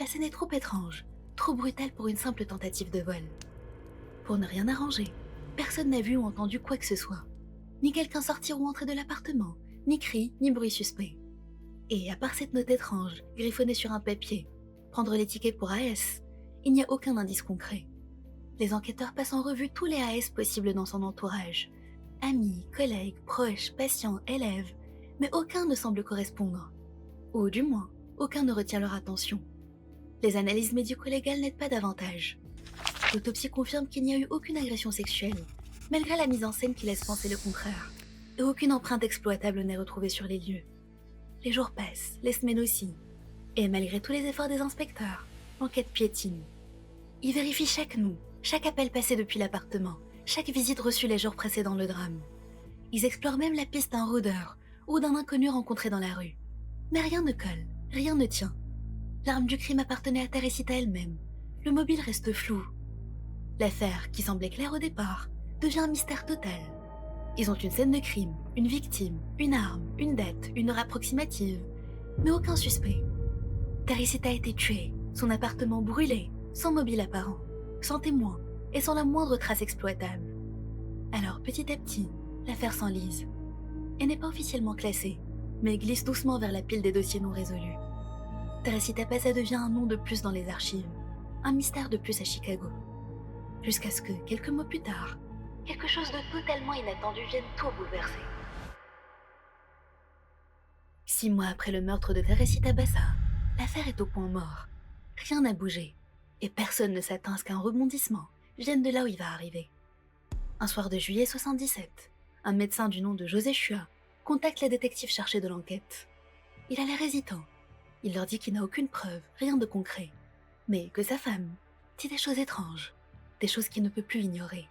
La scène est trop étrange, trop brutale pour une simple tentative de vol. Pour ne rien arranger, personne n'a vu ou entendu quoi que ce soit. Ni quelqu'un sortir ou entrer de l'appartement, ni cris, ni bruit suspect. Et à part cette note étrange, griffonnée sur un papier, prendre les tickets pour AS, il n'y a aucun indice concret. Les enquêteurs passent en revue tous les AS possibles dans son entourage. Amis, collègues, proches, patients, élèves, mais aucun ne semble correspondre. Ou du moins, aucun ne retient leur attention. Les analyses médico-légales n'aident pas davantage. L'autopsie confirme qu'il n'y a eu aucune agression sexuelle, malgré la mise en scène qui laisse penser le contraire. Et aucune empreinte exploitable n'est retrouvée sur les lieux. Les jours passent, les semaines aussi. Et malgré tous les efforts des inspecteurs, l'enquête piétine. Ils vérifient chaque nom, chaque appel passé depuis l'appartement, chaque visite reçue les jours précédant le drame. Ils explorent même la piste d'un rôdeur ou d'un inconnu rencontré dans la rue. Mais rien ne colle, rien ne tient. L'arme du crime appartenait à Teresita elle-même. Le mobile reste flou. L'affaire, qui semblait claire au départ, devient un mystère total. Ils ont une scène de crime, une victime, une arme, une date, une heure approximative, mais aucun suspect. Teresita a été tuée, son appartement brûlé, sans mobile apparent, sans témoin et sans la moindre trace exploitable. Alors petit à petit, l'affaire s'enlise. Elle n'est pas officiellement classée, mais glisse doucement vers la pile des dossiers non résolus. Teresita Pasa devient un nom de plus dans les archives, un mystère de plus à Chicago. Jusqu'à ce que, quelques mois plus tard, quelque chose de totalement inattendu vienne tout bouleverser. 6 mois après le meurtre de Teresita Bassa, l'affaire est au point mort. Rien n'a bougé, et personne ne s'attend à ce qu'un rebondissement vienne de là où il va arriver. Un soir de juillet 77, un médecin du nom de José Chua contacte les détectives chargés de l'enquête. Il a l'air hésitant. Il leur dit qu'il n'a aucune preuve, rien de concret, mais que sa femme dit des choses étranges, des choses qu'il ne peut plus ignorer.